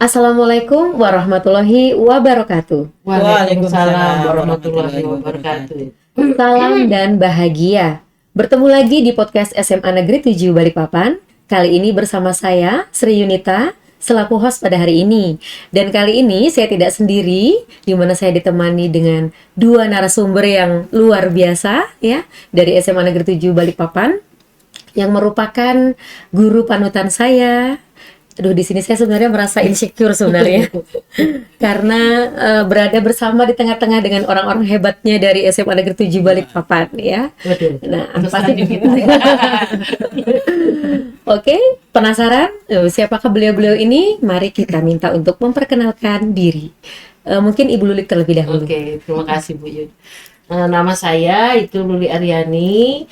Assalamualaikum warahmatullahi wabarakatuh. Waalaikumsalam warahmatullahi wabarakatuh. Salam dan bahagia. Bertemu lagi di podcast SMA Negeri 7 Balikpapan. Kali ini bersama saya, Sri Yunita, selaku host pada hari ini. Dan kali ini saya tidak sendiri, di mana saya ditemani dengan dua narasumber yang luar biasa ya, dari SMA Negeri 7 Balikpapan, yang merupakan guru panutan saya. Aduh, di sini saya sebenarnya merasa insecure sebenarnya karena berada bersama di tengah-tengah dengan orang-orang hebatnya dari SMA Negeri 7 Balikpapan ya. Waduh. Nah, pasti Oke, penasaran siapakah beliau-beliau ini? Mari kita minta untuk memperkenalkan diri. Mungkin Ibu Lulik terlebih dahulu. Oke, terima kasih Bu Yud. Nama saya itu Luli Aryani.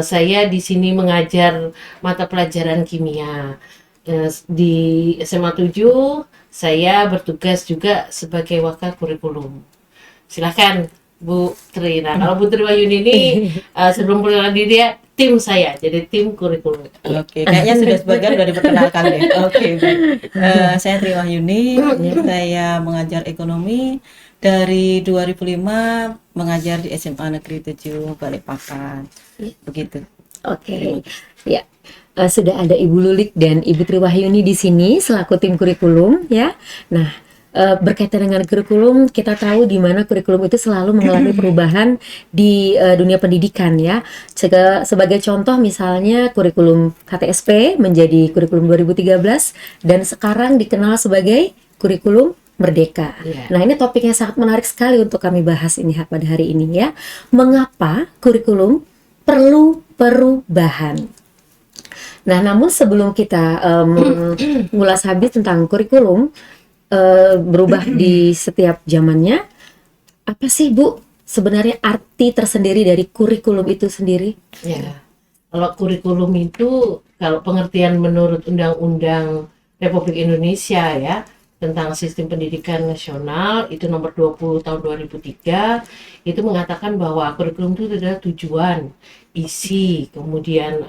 Saya di sini mengajar mata pelajaran kimia. Di SMA 7 saya bertugas juga sebagai wakil kurikulum. Silahkan Bu Tri. Nah, kalau Bu Tri Wahyuni ini sebelum perkenalan diri dia tim saya, jadi tim kurikulum. Oke, kayaknya sudah sebagian sudah diperkenalkan deh. Oke, baik. Saya Tri Wahyuni, saya mengajar ekonomi dari 2005, mengajar di SMA Negeri 7 Balikpapan. Begitu. Oke. Ya. Sudah ada Ibu Lulik dan Ibu Tri Wahyuni di sini selaku tim kurikulum ya. Nah, berkaitan dengan kurikulum, kita tahu di mana kurikulum itu selalu mengalami perubahan di dunia pendidikan ya. Sebagai contoh misalnya kurikulum KTSP menjadi kurikulum 2013 dan sekarang dikenal sebagai kurikulum Merdeka. Nah, ini topiknya sangat menarik sekali untuk kami bahas ini pada hari ini ya. Mengapa kurikulum perlu perubahan? Nah, namun sebelum kita mengulas habis tentang kurikulum berubah di setiap zamannya, apa sih Bu sebenarnya arti tersendiri dari kurikulum itu sendiri? Ya, kalau kurikulum itu, kalau pengertian menurut Undang-Undang Republik Indonesia ya, tentang Sistem Pendidikan Nasional itu nomor 20 tahun 2003, itu mengatakan bahwa kurikulum itu adalah tujuan, isi, kemudian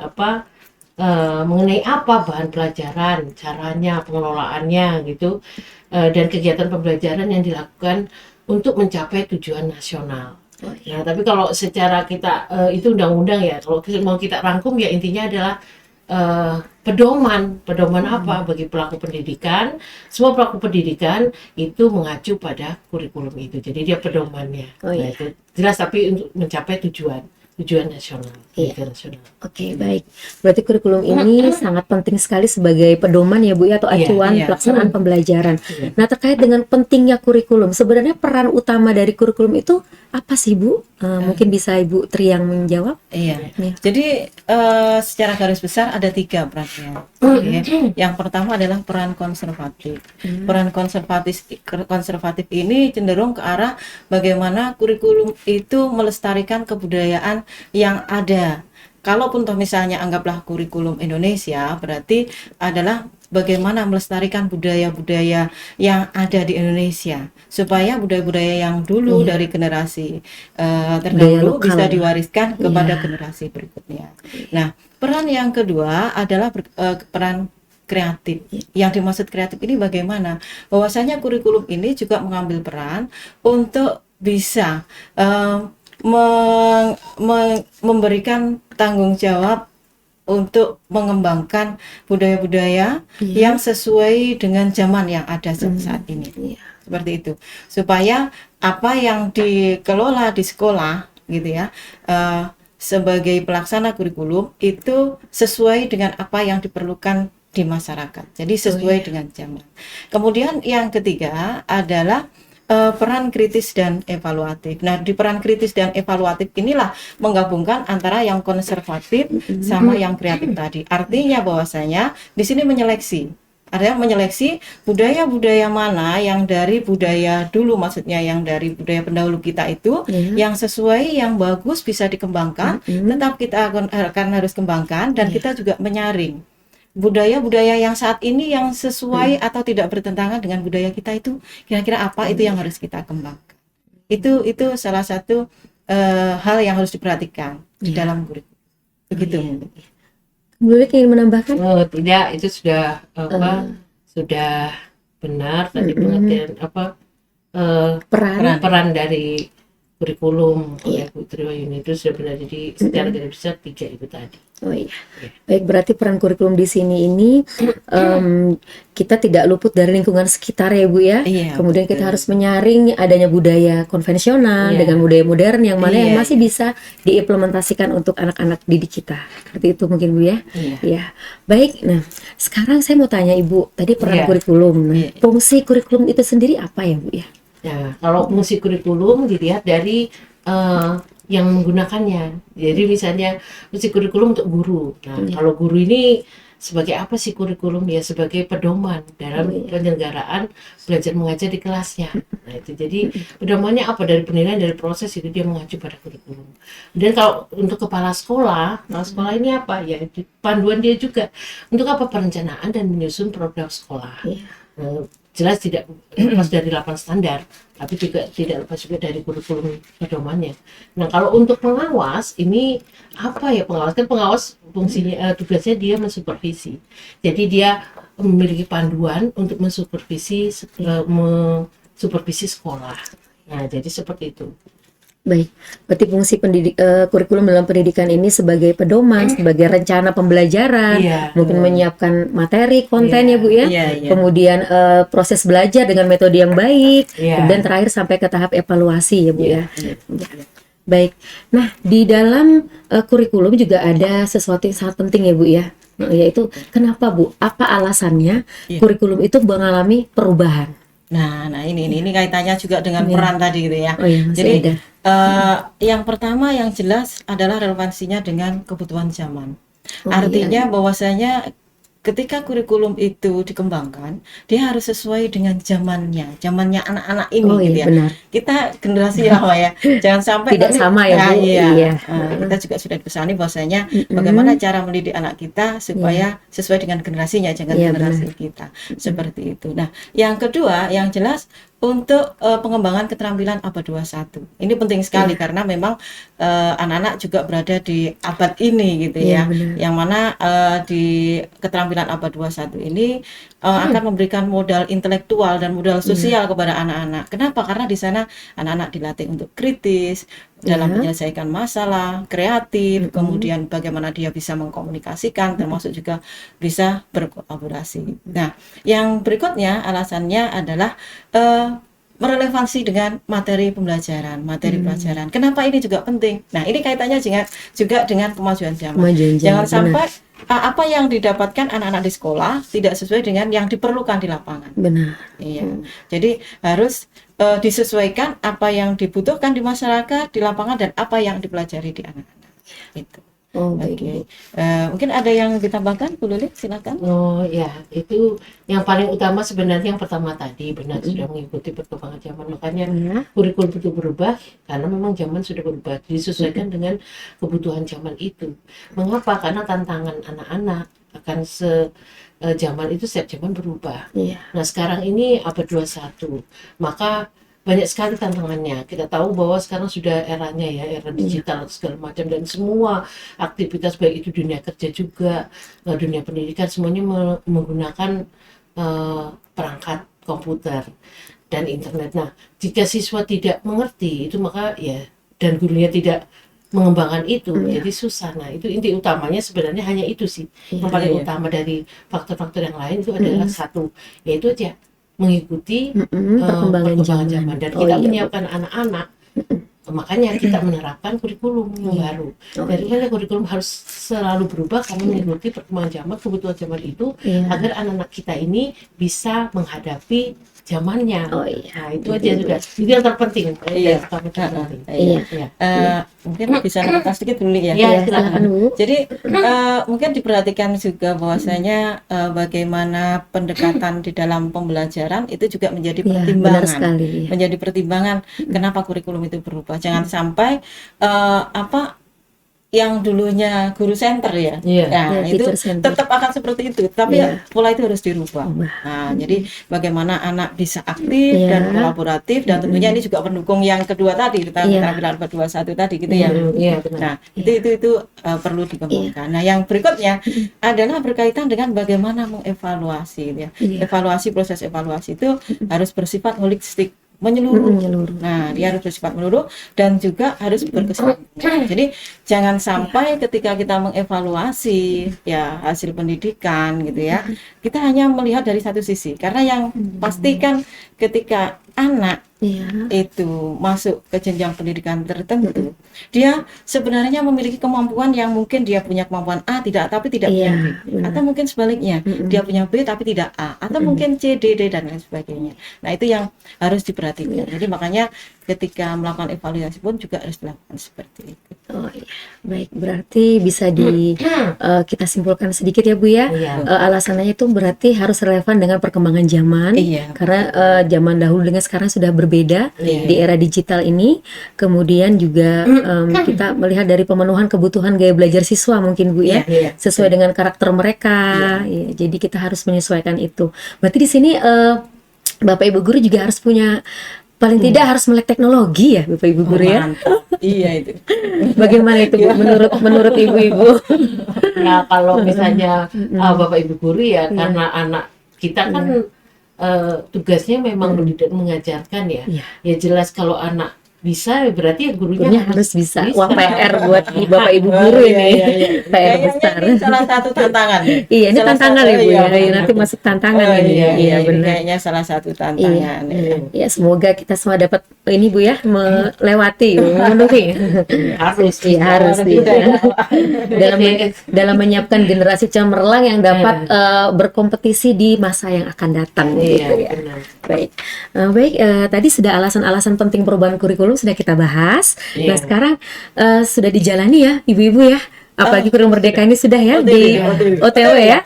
mengenai apa bahan pelajaran, caranya, pengelolaannya gitu, dan kegiatan pembelajaran yang dilakukan untuk mencapai tujuan nasional. Nah, tapi kalau secara kita itu undang-undang ya, kalau mau kita rangkum ya intinya adalah pedoman apa bagi pelaku pendidikan. Semua pelaku pendidikan itu mengacu pada kurikulum itu, jadi dia pedomannya. Nah, itu jelas, tapi untuk mencapai tujuan nasional, nasional. Oke, baik. Berarti kurikulum ini sangat penting sekali sebagai pedoman ya Bu ya, atau acuan pelaksanaan pembelajaran. Nah, terkait dengan pentingnya kurikulum, sebenarnya peran utama dari kurikulum itu apa sih Bu? Mungkin bisa Ibu Tri yang menjawab. Iya. Jadi secara garis besar ada 3 perannya. Yang pertama adalah peran konservatif. Peran konservatif ini cenderung ke arah bagaimana kurikulum itu melestarikan kebudayaan yang ada. Kalaupun toh misalnya anggaplah kurikulum Indonesia, berarti adalah bagaimana melestarikan budaya-budaya yang ada di Indonesia, supaya budaya-budaya yang dulu dari generasi terdahulu bisa diwariskan kepada generasi berikutnya. Nah, peran yang kedua adalah peran kreatif. Yang dimaksud kreatif ini bagaimana? Bahwasanya kurikulum ini juga mengambil peran untuk bisa memberikan tanggung jawab untuk mengembangkan budaya-budaya yang sesuai dengan zaman yang ada saat ini. Seperti itu. Supaya apa yang dikelola di sekolah gitu ya, sebagai pelaksana kurikulum itu sesuai dengan apa yang diperlukan di masyarakat. Jadi sesuai dengan zaman. Kemudian yang ketiga adalah peran kritis dan evaluatif. Nah, di peran kritis dan evaluatif inilah menggabungkan antara yang konservatif sama yang kreatif tadi. Artinya bahwasanya di sini menyeleksi. Ada yang menyeleksi budaya-budaya mana yang dari budaya dulu, maksudnya yang dari budaya pendahulu kita itu yang sesuai, yang bagus bisa dikembangkan, tetap kita akan harus kembangkan, dan kita juga menyaring budaya-budaya yang saat ini yang sesuai atau tidak bertentangan dengan budaya kita itu kira-kira apa itu yang harus kita kembangkan. Itu salah satu hal yang harus diperhatikan di dalam kurikulum. Begitu. Bu Lulik ingin menambahkan? Oh, tidak, itu sudah sudah benar tadi pengertian Peran. peran dari kurikulum oleh Iya. Bu Triwayuni itu sudah benar. Jadi secara garis besar 3 itu tadi. Oh iya. Baik, berarti peran kurikulum di sini ini kita tidak luput dari lingkungan sekitar ya Bu ya. Iya, Kemudian betul. kita harus menyaring adanya budaya konvensional Iya. dengan budaya modern yang mana yang Iya, masih bisa diimplementasikan untuk anak-anak didik kita. Seperti itu mungkin Bu ya. Iya. Iya. Baik, nah sekarang saya mau tanya Ibu, tadi peran Iya. kurikulum. Nah, Iya. fungsi kurikulum itu sendiri apa ya Bu ya? Nah, kalau fungsi kurikulum dilihat dari yang menggunakannya. Jadi misalnya fungsi kurikulum untuk guru. Nah, kalau guru ini sebagai apa sih kurikulum? Ya sebagai pedoman dalam penyelenggaraan belajar mengajar di kelasnya. Nah, itu jadi pedomannya apa? Dari penilaian, dari proses itu dia mengacu pada kurikulum. Dan kalau untuk kepala sekolah ini apa? Ya panduan dia juga. Untuk apa? Perencanaan dan menyusun program sekolah. Jelas tidak lepas dari 8 standar, tapi juga tidak lepas juga dari kurikulum pedomannya. Nah, kalau untuk pengawas ini apa ya? Pengawas kan fungsinya tugasnya dia mensupervisi. Jadi dia memiliki panduan untuk mensupervisi sekolah. Nah, jadi seperti itu. Baik, berarti fungsi kurikulum dalam pendidikan ini sebagai pedoman, sebagai rencana pembelajaran, Iya. mungkin menyiapkan materi, konten ya Bu ya, Iya, iya. kemudian proses belajar dengan metode yang baik, Iya. kemudian terakhir sampai ke tahap evaluasi ya Bu ya. Iya. Baik, nah di dalam kurikulum juga ada sesuatu yang sangat penting ya Bu ya, yaitu kenapa Bu? Apa alasannya Iya. kurikulum itu mengalami perubahan? Nah, ini kaitannya juga dengan peran tadi gitu ya. Oh iya, masih Jadi ada. yang pertama yang jelas adalah relevansinya dengan kebutuhan zaman. Oh, Artinya bahwasanya ketika kurikulum itu dikembangkan, dia harus sesuai dengan zamannya anak-anak ini Oh gitu iya, ya. benar. Kita generasi lama ya, jangan sampai Tidak nanti- sama ya, Nah, Bu. iya. Iya. Kita juga sudah dipesani bahwasanya bagaimana cara mendidik anak kita supaya sesuai dengan generasinya, jangan Iya, generasi kita. Seperti itu. Nah, yang kedua, yang jelas untuk pengembangan keterampilan abad 21. Ini penting sekali karena memang anak-anak juga berada di abad ini gitu Iya, ya. benar. Yang mana di keterampilan abad 21 ini akan memberikan modal intelektual dan modal sosial kepada anak-anak. Kenapa? Karena di sana anak-anak dilatih untuk kritis dalam menyelesaikan masalah, kreatif, kemudian bagaimana dia bisa mengkomunikasikan, termasuk juga bisa berkolaborasi. Nah, yang berikutnya alasannya adalah merelevansi dengan materi pembelajaran, pelajaran. Kenapa ini juga penting? Nah, ini kaitannya juga dengan kemajuan zaman. Kemajuan Jangan zaman, sampai apa yang didapatkan anak-anak di sekolah tidak sesuai dengan yang diperlukan di lapangan. Benar. Iya. Jadi harus disesuaikan apa yang dibutuhkan di masyarakat, di lapangan, dan apa yang dipelajari di anak-anak. Itu. Oh, baik. Oke. Mungkin ada yang ditambahkan, Bu Luli, silakan. Oh ya, itu yang paling utama sebenarnya yang pertama tadi benar sudah mengikuti perkembangan zaman. Makanya kurikulum itu berubah karena memang zaman sudah berubah, disesuaikan dengan kebutuhan zaman itu. Mengapa? Karena tantangan anak-anak akan zaman itu setiap zaman berubah. Iya. Nah, sekarang ini abad 21. Maka banyak sekali tantangannya. Kita tahu bahwa sekarang sudah eranya ya, era digital segala macam, dan semua aktivitas baik itu dunia kerja juga, dunia pendidikan semuanya menggunakan perangkat komputer dan internet. Nah, jika siswa tidak mengerti itu maka ya, dan gurunya tidak mengembangkan itu, jadi susah. Nah, itu inti utamanya sebenarnya hanya itu sih. Yang paling utama dari faktor-faktor yang lain itu adalah satu, yaitu aja mengikuti perkembangan zaman, dan kita menyiapkan anak-anak. Makanya kita menerapkan kurikulum yang baru. Dari mana kurikulum harus selalu berubah karena mengikuti perkembangan zaman, kebutuhan zaman itu, agar anak-anak kita ini bisa menghadapi zamannya. Oh iya. Nah, itu aja sudah. Itu yang terpenting. Iya. Yang terpenting. Iya. Iya. Mungkin bisa nambah sedikit dulu ya. Iya, silakan, Bu. Jadi mungkin diperhatikan juga bahwasanya bagaimana pendekatan di dalam pembelajaran itu juga menjadi Iya, pertimbangan. benar sekali. Menjadi pertimbangan kenapa kurikulum itu berubah. Jangan sampai yang dulunya guru center ya. Iya. Nah, Ya, itu teacher center. tetap akan seperti itu, tapi Iya. pola itu harus dirubah. Ubah. Nah, jadi bagaimana anak bisa aktif Iya. dan kolaboratif, dan tentunya ini juga pendukung yang kedua tadi, kita Iya. keterampilan kedua satu tadi gitu ya. Iya, benar. Nah, itu perlu dikembangkan. Nah, yang berikutnya adalah berkaitan dengan bagaimana mengevaluasi ya. Iya. Proses evaluasi itu harus bersifat holistik, menyeluruh. Menyeluruh. Nah, dia harus bersifat menyeluruh dan juga harus berkesinambungan. Jadi jangan sampai ketika kita mengevaluasi ya hasil pendidikan gitu ya, kita hanya melihat dari satu sisi. Karena yang pasti kan ketika anak Iya. itu masuk ke jenjang pendidikan tertentu, dia sebenarnya memiliki kemampuan yang mungkin dia punya kemampuan A tapi tidak punya B, benar. atau mungkin sebaliknya dia punya B tapi tidak A, atau mungkin C, D, D dan lain sebagainya. Nah, itu yang harus diperhatikan. Jadi makanya ketika melakukan evaluasi pun juga harus dilakukan seperti itu. Oh iya, baik. Berarti bisa kita simpulkan sedikit ya Bu ya. Iya. Alasannya itu berarti harus relevan dengan perkembangan zaman. Iya. Karena zaman dahulu dengan sekarang sudah berbeda Iya. di era digital ini. Kemudian juga kita melihat dari pemenuhan kebutuhan gaya belajar siswa mungkin Bu ya, Iya. sesuai dengan karakter mereka. Ya, jadi kita harus menyesuaikan itu. Berarti di sini Bapak Ibu guru juga harus punya, paling tidak harus melek teknologi ya Bapak Ibu guru ya. Mantap. Iya itu. Bagaimana itu Bu menurut ibu-ibu? Nah, kalau misalnya Bapak Ibu guru ya, karena anak kita kan tugasnya memang mendidik, mengajarkan ya. Iya. Ya jelas kalau anak bisa, berarti ya gurunya Gurunya harus bisa. Wah, PR buat Bapak Ibu guru ini. PR Kayaknya besar. ini salah satu tantangan. Iya, ini Salah tantangan satu- ya Bu iya, ya. benar. Nanti masuk tantangan ini. Iya, Iya, ini benar. kayaknya salah satu Iya. tantangan. Ya. Ya, semoga kita semua dapat ini Bu ya, melewati, memenuhi. harus Iya, harus Bisa, iya. dalam menyiapkan generasi cemerlang yang dapat berkompetisi di masa yang akan datang gitu Iya, ya. benar. Baik, tadi sudah alasan-alasan penting perubahan kurikulum sudah kita bahas. Nah, Iya. sekarang sudah dijalani ya, ibu-ibu ya. Apalagi kurikulum merdeka ini sudah ya di OTW ya.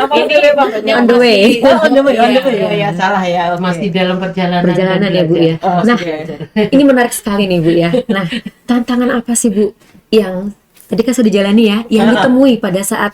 On the way. On the way. Ya, salah ya, masih dalam perjalanan. Perjalanan ya Bu ya. Oh, Nah, sudah. ini menarik sekali nih Bu ya. Nah, tantangan apa sih Bu yang tadi kan sudah dijalani ya, yang ditemui pada saat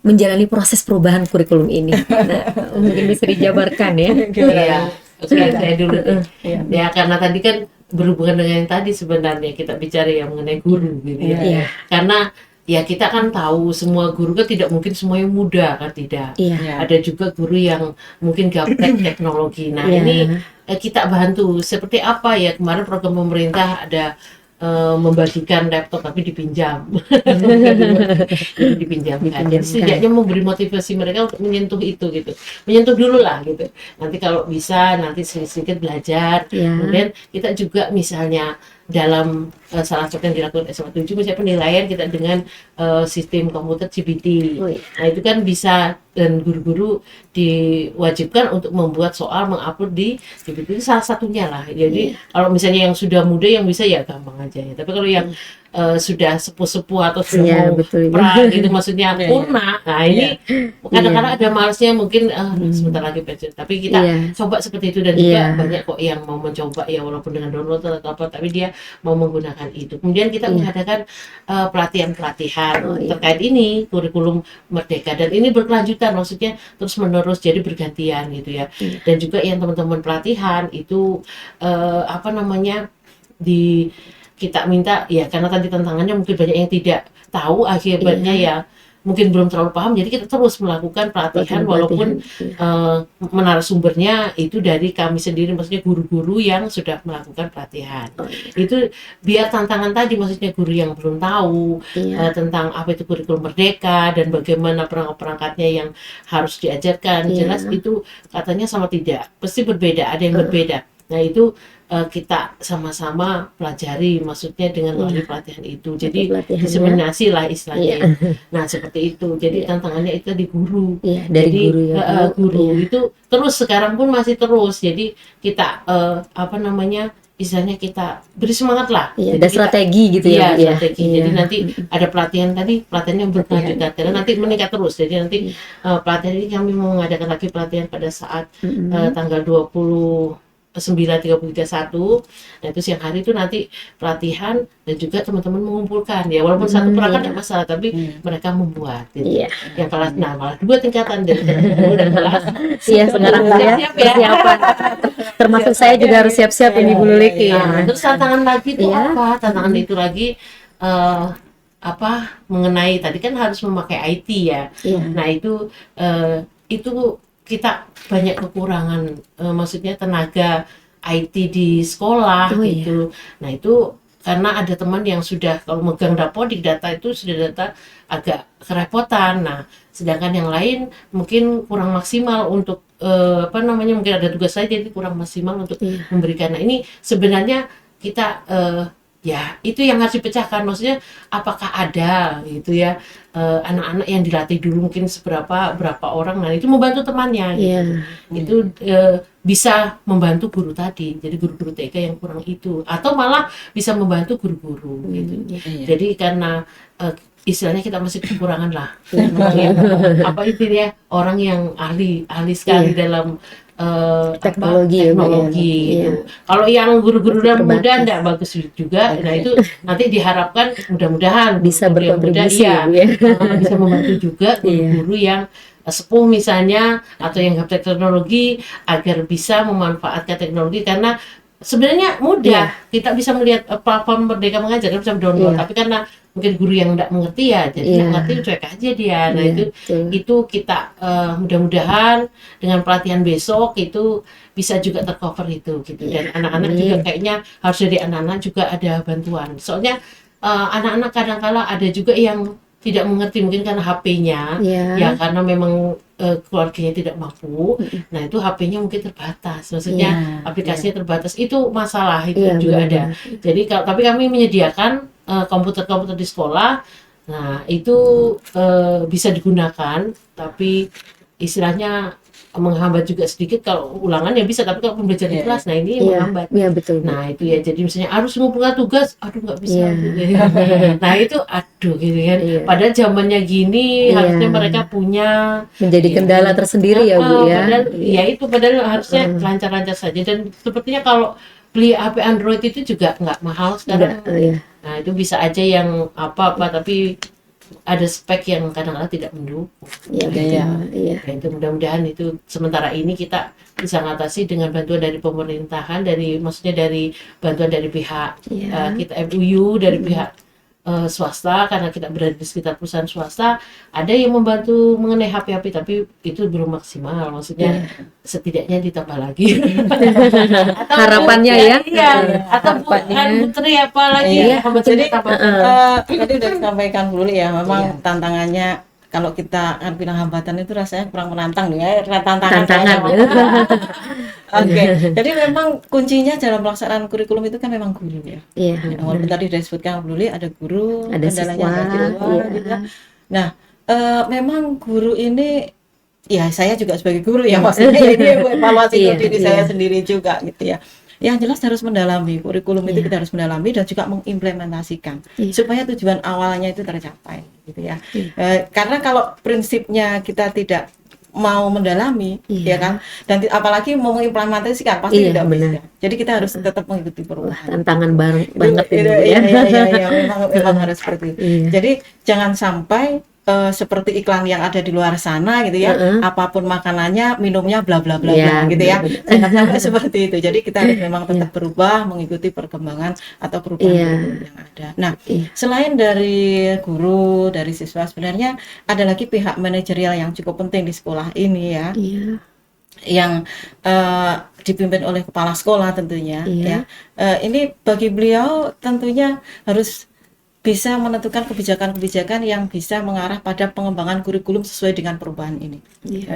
menjalani proses perubahan kurikulum ini? Nah, mungkin bisa dijabarkan ya. Iya. Oke, saya dulu. Iya. Ya, karena tadi kan berhubungan dengan yang tadi sebenarnya kita bicara yang mengenai guru gitu ya. Iya. Karena ya kita kan tahu semua guru kan tidak mungkin semuanya muda kan, tidak. Iya. Iya. Ada juga guru yang mungkin gaptek teknologi. Nah, Iya. ini kita bantu seperti apa ya, kemarin program pemerintah ada membagikan laptop tapi dipinjam. Dipinjamkan. Jadi setidaknya memberi motivasi mereka untuk menyentuh itu gitu. Menyentuh dulu lah gitu. Nanti kalau bisa nanti sedikit belajar. Iya. Kemudian kita juga misalnya dalam salah satu yang dilakukan SMA 7 misalnya penilaian kita dengan sistem komputer GPT. Oh, iya. Nah, itu kan bisa, dan guru-guru diwajibkan untuk membuat soal mengupload di GPT, itu salah satunya lah. Jadi kalau misalnya yang sudah muda yang bisa ya gampang aja ya. Tapi kalau yang sudah sepuh-sepuh atau sudah Iya, mau betul. perang gitu maksudnya Iya, iya. punah. Nah, ini kadang-kadang ada malesnya mungkin sebentar lagi pensiun. Tapi kita Iya. coba seperti itu, dan juga Iya. banyak kok yang mau mencoba ya walaupun dengan download atau apa, tapi dia mau menggunakan itu. Kemudian kita mengadakan pelatihan-pelatihan terkait ini kurikulum merdeka, dan ini berkelanjutan, maksudnya terus menerus, jadi bergantian gitu ya. Dan juga yang teman-teman pelatihan itu kita minta ya, karena tadi tantangannya mungkin banyak yang tidak tahu, akibatnya ya mungkin belum terlalu paham, jadi kita terus melakukan pelatihan walaupun narasumbernya itu dari kami sendiri, maksudnya guru-guru yang sudah melakukan pelatihan. Itu biar tantangan tadi, maksudnya guru yang belum tahu tentang apa itu kurikulum merdeka dan bagaimana perangkat-perangkatnya yang harus diajarkan, jelas itu katanya sama tidak, pasti berbeda, ada yang berbeda. Nah, itu kita sama-sama pelajari, maksudnya dengan melalui pelatihan itu. Jadi diseminasi lah istilahnya. Nah, seperti itu. Jadi tantangannya itu di guru. Dari jadi, guru ya. Guru itu terus, sekarang pun masih terus. Jadi kita istilahnya kita beri semangat lah. Iya, Jadi ada strategi gitu ya. Bu, ya. strategi. Jadi nanti ada pelatihan yang berkelanjutan, karena nanti meningkat terus. Jadi nanti pelatihan ini kami mau mengadakan lagi pelatihan pada saat tanggal 20 9.30 nah itu siang hari itu nanti pelatihan dan juga teman-teman mengumpulkan ya walaupun satu perangkat tidak masalah tapi mereka membuat gitu. Iya. Yang kelas malah 2 tingkatan dari kelas 10 dan kelas Iya, sekarang ya, siap-siap ya. persiapan. Termasuk saya juga harus siap-siap ini Bu Lulik ya. Nah, terus tantangan lagi itu Iya. apa? Tantangan itu lagi mengenai tadi kan harus memakai IT ya. Iya. Nah, itu kita banyak kekurangan maksudnya tenaga IT di sekolah Oh, gitu. Nah, itu karena ada teman yang sudah kalau megang dapodik data itu sudah data agak kerepotan. Nah, sedangkan yang lain mungkin kurang maksimal untuk mungkin ada tugas saya jadi kurang maksimal untuk memberikan. Nah, ini sebenarnya kita ya itu yang harus dipecahkan. Maksudnya apakah ada gitu ya anak-anak yang dilatih dulu mungkin berapa orang, nah itu membantu temannya gitu. Itu bisa membantu guru tadi. Jadi guru-guru TK yang kurang itu, atau malah bisa membantu guru-guru gitu. Jadi karena istilahnya kita masih kekurangan lah. Apa itu ya orang yang ahli sekali dalam teknologi gitu. Kalau yang guru-guru dan muda enggak bagus juga. Nah itu nanti diharapkan mudah-mudahan bisa guru yang muda, berkontribusi bisa membantu juga guru-guru yang sepuh misalnya atau yang ngerti teknologi agar bisa memanfaatkan teknologi karena sebenarnya mudah kita bisa melihat platform Merdeka Mengajar kita bisa download tapi karena mungkin guru yang tidak mengerti ya jadi nggak ngerti cuek aja dia. Nah itu kita mudah-mudahan dengan pelatihan besok itu bisa juga tercover itu gitu dan anak-anak juga kayaknya harus dari anak-anak juga ada bantuan soalnya anak-anak kadang-kala ada juga yang tidak mengerti mungkin karena HP-nya ya karena memang keluarganya tidak mampu. Nah itu HP-nya mungkin terbatas maksudnya aplikasinya terbatas itu masalah itu juga ada. Jadi tapi kami menyediakan komputer-komputer di sekolah. Nah itu bisa digunakan tapi istilahnya menghambat juga sedikit kalau ulangan ya bisa tapi kalau pembelajaran di kelas nah ini menghambat. Betul. Nah itu ya jadi misalnya harus ngumpulkan tugas aduh nggak bisa nah itu aduh gitu kan padahal zamannya gini harusnya mereka punya menjadi kendala tersendiri ya Bu ya. Padahal harusnya lancar-lancar saja dan sepertinya kalau beli HP Android itu juga nggak mahal sekarang. Nah itu bisa aja yang apa-apa tapi ada spek yang kadang-kadang tidak mendukung. Itu mudah-mudahan itu sementara ini kita bisa mengatasi dengan bantuan dari pemerintahan, maksudnya dari bantuan dari pihak kita MUU, dari pihak swasta karena kita berada di sekitar perusahaan swasta, ada yang membantu mengenai HP tapi itu belum maksimal, maksudnya setidaknya ditambah lagi. Atau harapannya atau bukan Putri apa lagi jadi tadi udah disampaikan dulu ya memang tantangannya kalau kita akan bilang hambatan itu rasanya kurang menantang ya tantangan. Oke. Jadi memang kuncinya dalam pelaksanaan kurikulum itu kan memang guru ya. Walaupun tadi sudah disebutkan dulu ada guru, ada kendalanya ada di luar gitu. Nah, memang guru ini ya saya juga sebagai guru ya maksudnya ini evaluasi diri saya sendiri juga gitu ya. Yang jelas harus mendalami kurikulum itu kita harus mendalami dan juga mengimplementasikan supaya tujuan awalnya itu tercapai gitu ya. Karena kalau prinsipnya kita tidak mau mendalami ya kan dan apalagi mau mengimplementasikan pasti tidak bisa. Jadi kita harus tetap mengikuti perubahan. Tantangan banget ini ya. Memang harus seperti itu. Jadi jangan sampai seperti iklan yang ada di luar sana gitu ya, apapun makanannya, minumnya bla bla bla gitu ya. Jangan sampai seperti itu. Jadi kita harus memang tetap berubah mengikuti perkembangan atau perubahan yang ada. Nah, selain dari guru, dari siswa sebenarnya ada lagi pihak manajerial yang cukup penting di sekolah ini ya. Yang dipimpin oleh kepala sekolah tentunya ya. Ini bagi beliau tentunya harus bisa menentukan kebijakan-kebijakan yang bisa mengarah pada pengembangan kurikulum sesuai dengan perubahan ini.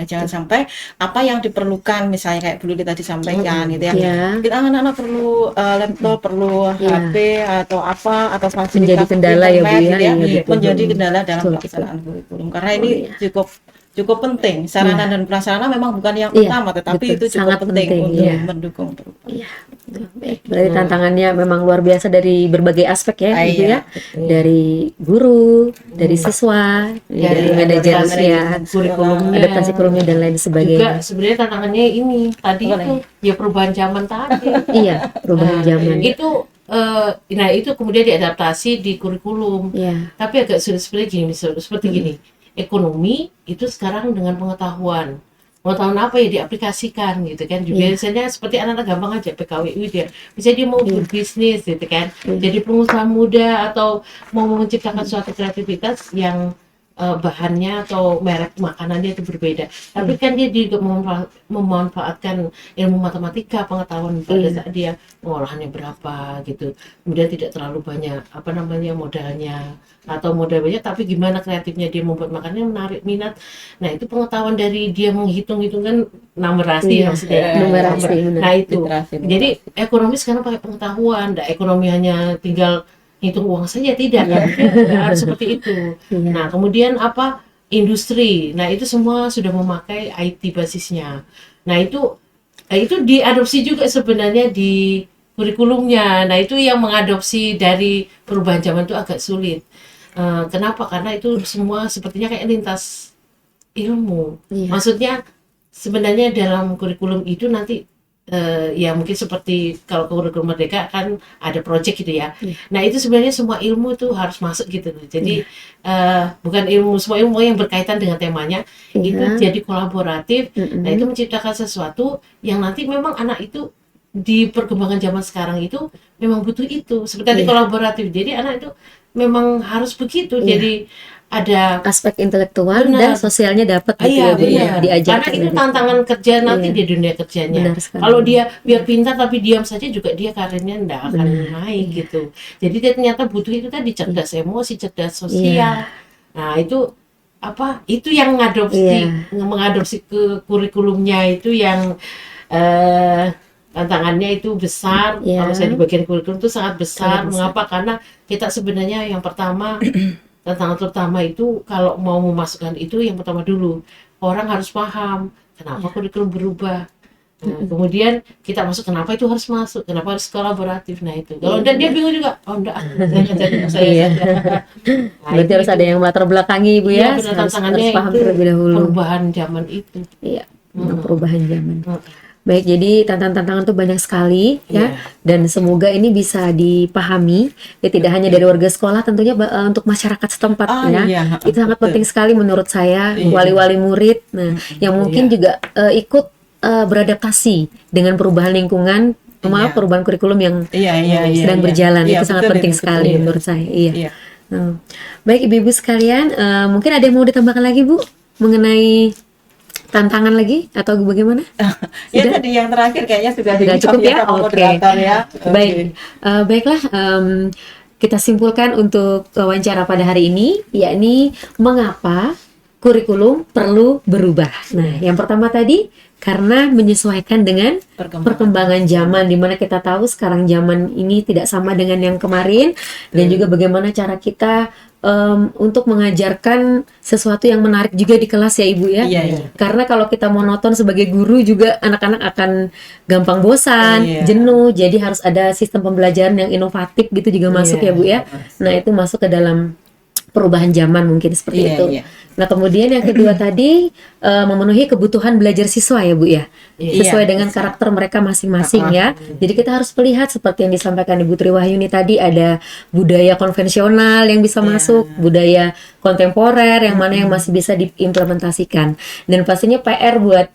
Jangan sampai apa yang diperlukan misalnya kayak Bu Lili tadi sampaikan gitu ya. Kita anak-anak perlu laptop, perlu HP atau apa atau fasilitas menjadi kendala internet, ya Bu ya. Menjadi kendala dalam pelaksanaan kurikulum karena ini cukup cukup penting. Sarana dan prasarana memang bukan yang Iya, utama, tetapi betul. itu cukup Sangat penting penting, untuk iya. mendukung perubahan. Iya, betul. Baik, berarti tantangannya memang luar biasa dari berbagai aspek ya, Ibu Iya, ya. Dari guru, dari siswa, ya, dari manajer adaptasi ya, kurikulumnya, adaptasi kurikulumnya dan lain juga sebagainya. sebenarnya tantangannya ini tadi Apa itu ya perubahan zaman tadi. Iya, perubahan Nah, zaman. itu nah itu kemudian diadaptasi di kurikulum. Iya, Tapi agak sulit seperti gini, seperti gini. Ekonomi itu sekarang dengan pengetahuan apa ya diaplikasikan gitu kan. Iya. Biasanya seperti anak-anak gampang aja PKWU dia. Misalnya dia mau berbisnis gitu kan. Iya. Jadi pengusaha muda atau mau menciptakan suatu kreativitas yang bahannya atau merek makanannya itu berbeda. Tapi kan dia juga memanfaatkan ilmu matematika, pengetahuan pada saat dia pengolahannya berapa gitu. Kemudian tidak terlalu banyak apa namanya modalnya atau modal banyak, tapi gimana kreatifnya dia membuat makanannya menarik minat. Nah itu pengetahuan dari dia menghitung-hitungkan numerasi Iya, maksudnya. numerasi, benar. Nah itu. Literasi. Jadi ekonomi sekarang pakai pengetahuan. Nah, ekonomi hanya tinggal hitung uang saja tidak kan. Harus seperti itu. Iya. Nah, kemudian apa? Industri. Nah, itu semua sudah memakai IT basisnya. Nah, itu diadopsi juga sebenarnya di kurikulumnya. Nah, itu yang mengadopsi dari perubahan zaman itu agak sulit. Kenapa? Karena itu semua sepertinya kayak lintas ilmu. Iya. Maksudnya sebenarnya dalam kurikulum itu nanti ya mungkin seperti kalau kurikulum Merdeka kan ada project gitu ya. Nah itu sebenarnya semua ilmu itu harus masuk gitu. Jadi bukan semua ilmu yang berkaitan dengan temanya itu jadi kolaboratif. Nah itu menciptakan sesuatu yang nanti memang anak itu di perkembangan zaman sekarang itu memang butuh itu seperti kolaboratif. Jadi anak itu memang harus begitu. Jadi ada Aspek intelektual Benar. dan sosialnya dapat gitu ya, Bu, iya. ya, diajarkan. Karena itu gitu. tantangan kerja nanti Iya. di dunia kerjanya. Benar sekali. Kalau dia biar pintar tapi diam saja juga dia karirnya enggak akan naik gitu. Jadi dia ternyata butuh itu tadi cerdas emosi, cerdas sosial. Nah, itu apa? Itu yang mengadopsi ke kurikulumnya itu yang tantangannya itu besar. Iya. Kalau saya di bagian kurikulum itu sangat besar. Sangat besar. Mengapa? Karena kita sebenarnya yang pertama tantangan terutama itu kalau mau memasukkan itu yang pertama dulu orang harus paham kenapa kurikulum berubah. Nah, kemudian kita masuk kenapa itu harus masuk, kenapa harus kolaboratif. Nah itu kalau dan dia bingung juga, oh enggak, saya kerjain saya Iya. saja. Nah, Berarti harus ada yang melatar belakangi, Bu iya, ya. benar, Harus tantangannya paham itu terlebih dahulu. perubahan zaman itu. Iya, tentang perubahan zaman. Baik, jadi tantangan-tantangan tuh banyak sekali ya, dan semoga ini bisa dipahami ya, tidak hanya dari warga sekolah, tentunya untuk masyarakat setempat ya. Iya, Itu sangat betul. penting sekali menurut saya, wali-wali murid, nah, yang mungkin juga ikut beradaptasi dengan perubahan lingkungan, perubahan kurikulum yang sedang berjalan. Iya, Itu sangat betul, penting betul, sekali betul. menurut saya. Iya. Iya. Baik, ibu-ibu sekalian, mungkin ada yang mau ditambahkan lagi, Bu, mengenai tantangan lagi atau bagaimana? Ya tadi yang terakhir kayaknya sudah Sudah cukup ya? sama Oke. moderator ya. Oke. Baik, baiklah, kita simpulkan untuk wawancara pada hari ini, yakni mengapa kurikulum perlu berubah. Nah, yang pertama tadi karena menyesuaikan dengan perkembangan zaman, di mana kita tahu sekarang zaman ini tidak sama dengan yang kemarin, dan juga bagaimana cara kita untuk mengajarkan sesuatu yang menarik juga di kelas ya Ibu ya. Iya. Karena kalau kita monoton sebagai guru juga anak-anak akan gampang bosan, Iya. jenuh. Jadi harus ada sistem pembelajaran yang inovatif gitu juga masuk ya Bu ya. Nah itu masuk ke dalam perubahan zaman mungkin seperti Iya, itu. iya. Nah kemudian yang kedua tadi memenuhi kebutuhan belajar siswa ya Bu ya, sesuai dengan karakter mereka masing-masing ya. Jadi kita harus melihat seperti yang disampaikan Ibu Triwahyuni tadi, ada budaya konvensional yang bisa masuk, budaya kontemporer yang mana yang masih bisa diimplementasikan, dan pastinya PR buat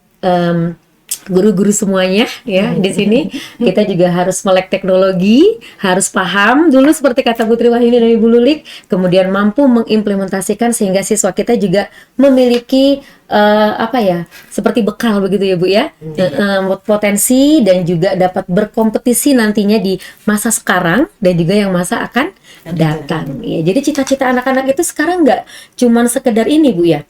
guru-guru semuanya ya di sini. Kita juga harus melek teknologi, harus paham dulu seperti kata Bu Triwahyuni dan Ibu Lulik, kemudian mampu mengimplementasikan sehingga siswa kita juga memiliki seperti bekal begitu ya Bu ya, potensi dan juga dapat berkompetisi nantinya di masa sekarang dan juga yang masa akan datang. Ya, jadi cita-cita anak-anak itu sekarang nggak cuman sekedar ini Bu ya,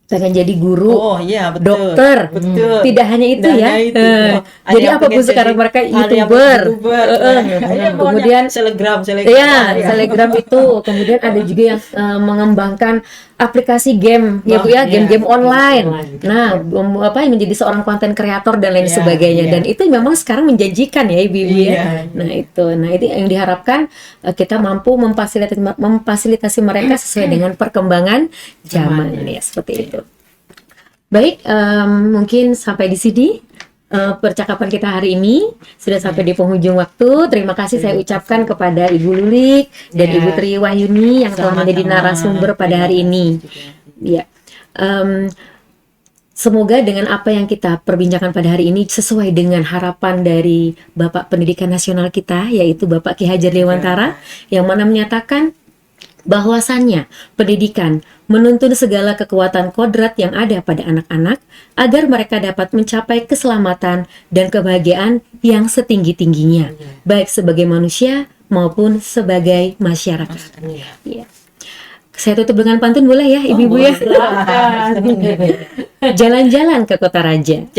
pengen jadi guru, betul. dokter, Betul. tidak hanya itu Tidak ya. hanya itu. Jadi Ada yang apapun pengen sekarang jadi mereka karyawan YouTuber, kemudian kemudian selegram ya, selegram itu, kemudian ada juga yang mengembangkan aplikasi game ya Bu ya, Iya, game-game online. online. Nah, yang menjadi seorang konten kreator dan lain Iya, sebagainya. iya. Dan itu memang sekarang menjanjikan ya Ibu-ibu ya. Iya. Nah, itu yang diharapkan kita mampu memfasilitasi mereka sesuai dengan perkembangan zaman ya, seperti itu. Baik, mungkin sampai di sini percakapan kita hari ini sudah sampai di penghujung waktu. Terima kasih saya ucapkan kepada Ibu Lulik dan Ya. Ibu Tri Wahyuni yang telah menjadi narasumber pada hari ini. Ya, semoga dengan apa yang kita perbincangkan pada hari ini sesuai dengan harapan dari Bapak Pendidikan Nasional kita, yaitu Bapak Ki Hajar Dewantara, yang mana menyatakan bahwasannya pendidikan menuntun segala kekuatan kodrat yang ada pada anak-anak agar mereka dapat mencapai keselamatan dan kebahagiaan yang setinggi-tingginya, baik sebagai manusia maupun sebagai masyarakat. Ya. Saya tutup dengan pantun boleh ya, Ibu-ibu ya? Jalan-jalan ke Kota Raja.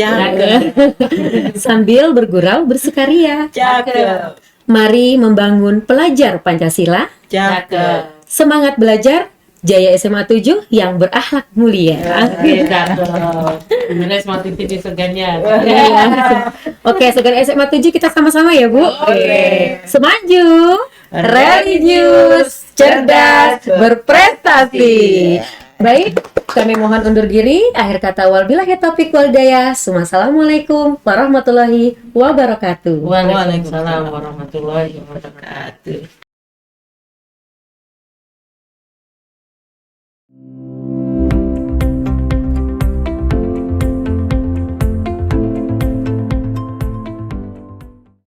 Sambil bergurau bersukaria. Cakep. Mari membangun pelajar Pancasila. Cakep. Semangat belajar, Jaya SMA 7 yang berakhlak mulia. Sebenarnya semua titik di surganya. Oke, sekarang SMA 7 kita sama-sama ya, Bu. Oke. Semaju, religius, cerdas, berprestasi. Baik, kami mohon undur diri. Akhir kata wabillahi taufiq wal hidayah. Wassalamualaikum warahmatullahi wabarakatuh. Waalaikumsalam warahmatullahi wabarakatuh.